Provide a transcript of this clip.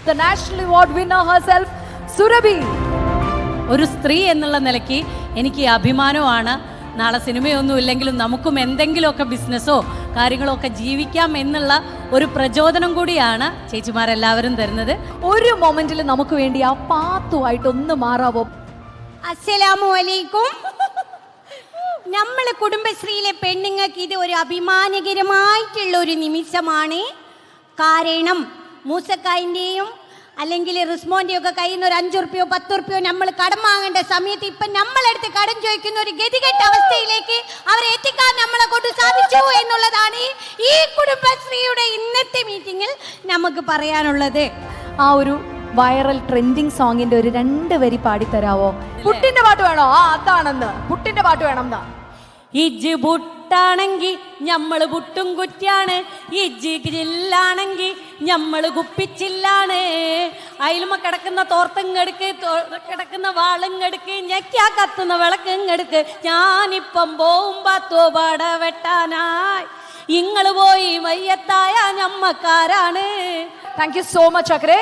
the national award winner herself, Surabhi. ഒരു സ്ത്രീ എന്നുള്ള നിലയ്ക്ക് എനിക്ക് അഭിമാനമാണ്. നാളെ സിനിമയൊന്നും ഇല്ലെങ്കിലും നമുക്കും എന്തെങ്കിലുമൊക്കെ ബിസിനസ്സോ കാര്യങ്ങളോ ഒക്കെ ജീവിക്കാം എന്നുള്ള ഒരു പ്രചോദനം കൂടിയാണ് ചേച്ചിമാരെല്ലാവരും തരുന്നത്. ഒരു മൊമെന്റിൽ നമുക്ക് വേണ്ടി ആ പാത്തുമായിട്ട് ഒന്ന് മാറാവോ? അസ്സലാമു അലൈക്കും. നമ്മളെ കുടുംബശ്രീയിലെ പെണ്ണുങ്ങൾക്ക് ഇത് ഒരു അഭിമാനകരമായിട്ടുള്ള ഒരു നിമിഷമാണ്. കാരണം മൂസക്കായിൻ്റെയും അല്ലെങ്കിൽ റിസ്മോൻ്റെയും ഒക്കെ കയ്യിൽ നിന്ന് ഒരു 5 ഉറുപ്പ്യോ 10 ഉറുപ്പ്യോ നമ്മൾ കടം വാങ്ങേണ്ട സമയത്ത് ഇപ്പം നമ്മളെടുത്ത് കടം ചോദിക്കുന്ന ഒരു ഗതികെട്ട അവസ്ഥയിലേക്ക് അവരെ എത്തിക്കാൻ നമ്മളെ കൊണ്ട് സാധിച്ചു എന്നുള്ളതാണ് ഈ കുടുംബശ്രീയുടെ ഇന്നത്തെ മീറ്റിങ്ങിൽ നമുക്ക് പറയാനുള്ളത്. ആ ഒരു വൈറൽ ട്രെൻഡിങ് സോങ്ങിന്റെ ഒരു 2 വരി പാടിത്തരാവോ? പുട്ടിന്റെ പാട്ട് വേണോ? അതാണെന്ന് പുട്ടിന്റെ പാട്ട് വേണം. ഇജ്ജ് പുട്ടാണെങ്കി ഞമ്മള് പുട്ടും കുറ്റാണ്, ഇജ്ജ് ഗ്രില്ലാണെങ്കി ഞമ്മള് കുപ്പിച്ചില്ലാണ്. അയിലുമ കിടക്കുന്ന തോർത്തങ്ങെടുക്ക്, കിടക്കുന്ന വാളുങ്ങെടുക്ക്, ഞെക്കാ കത്തുന്ന വിളക്കങ്ങെടുക്ക്. ഞാനിപ്പം പോകുമ്പോ തോപാട വെട്ടാനായി ഇങ്ങള് പോയി വയ്യത്തായ ഞമ്മക്കാരാണ്. Thank you so much അക്രേ.